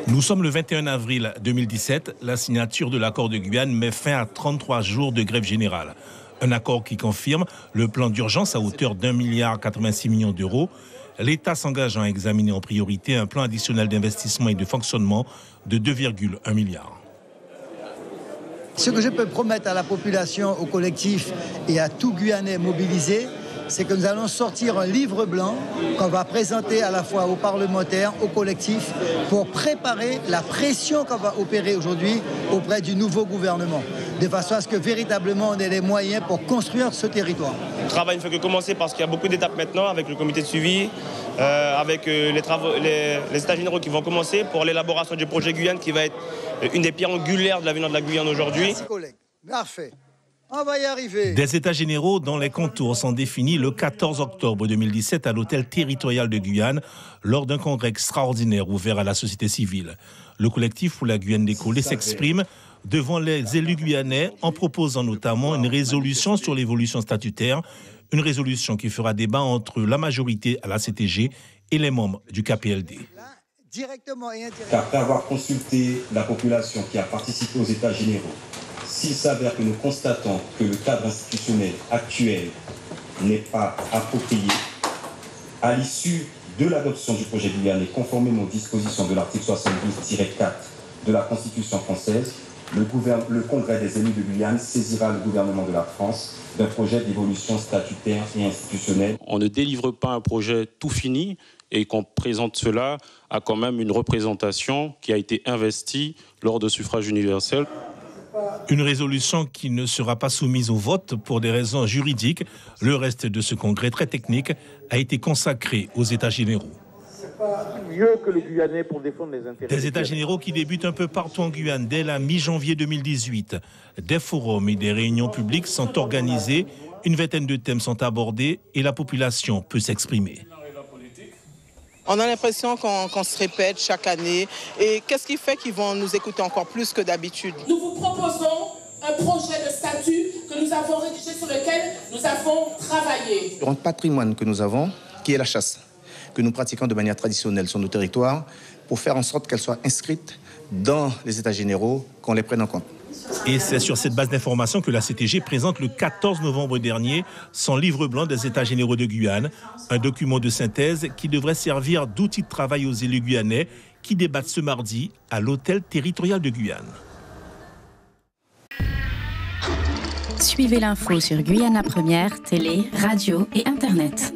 Nous sommes le 21 avril 2017. La signature de l'accord de Guyane met fin à 33 jours de grève générale. Un accord qui confirme le plan d'urgence à hauteur d'1,86 milliard d'euros. L'État s'engageant à examiner en priorité un plan additionnel d'investissement et de fonctionnement de 2,1 milliards. Ce que je peux promettre à la population, au collectif et à tout Guyanais mobilisé, c'est que nous allons sortir un livre blanc qu'on va présenter à la fois aux parlementaires, aux collectifs, pour préparer la pression qu'on va opérer aujourd'hui auprès du nouveau gouvernement, de façon à ce que véritablement on ait les moyens pour construire ce territoire. Le travail ne fait que commencer parce qu'il y a beaucoup d'étapes maintenant avec le comité de suivi, avec les états généraux qui vont commencer pour l'élaboration du projet Guyane qui va être une des pierres angulaires de l'avenir de la Guyane aujourd'hui. Merci collègues. Parfait. On va y arriver. Des états généraux dont les contours sont définis le 14 octobre 2017 à l'hôtel territorial de Guyane lors d'un congrès extraordinaire ouvert à la société civile. Le collectif pour la Guyane décollée s'exprime devant les élus guyanais en proposant notamment une résolution sur l'évolution statutaire, une résolution qui fera débat entre la majorité à la CTG et les membres du KPLD. Après avoir consulté la population qui a participé aux états généraux, s'il s'avère que nous constatons que le cadre institutionnel actuel n'est pas approprié, à l'issue de l'adoption du projet guyanais conformément aux dispositions de l'article 72-4 de la Constitution française, le Congrès des élus de Guyane saisira le gouvernement de la France d'un projet d'évolution statutaire et institutionnelle. On ne délivre pas un projet tout fini et qu'on présente cela à quand même une représentation qui a été investie lors de suffrage universel. Une résolution qui ne sera pas soumise au vote pour des raisons juridiques. Le reste de ce congrès très technique a été consacré aux États généraux. Mieux que le Guyanais pour défendre les intérêts. Des États généraux qui débutent un peu partout en Guyane dès la mi-janvier 2018. Des forums et des réunions publiques sont organisés, une vingtaine de thèmes sont abordés et la population peut s'exprimer. On a l'impression qu'on se répète chaque année. Et qu'est-ce qui fait qu'ils vont nous écouter encore plus que d'habitude? Nous vous proposons un projet de statut que nous avons rédigé, sur lequel nous avons travaillé. Un patrimoine que nous avons, qui est la chasse, que nous pratiquons de manière traditionnelle sur nos territoires, pour faire en sorte qu'elle soit inscrite dans les états généraux, qu'on les prenne en compte. Et c'est sur cette base d'information que la CTG présente le 14 novembre dernier son livre blanc des États généraux de Guyane, un document de synthèse qui devrait servir d'outil de travail aux élus guyanais qui débattent ce mardi à l'hôtel territorial de Guyane. Suivez l'info sur Guyana Première, télé, radio et Internet.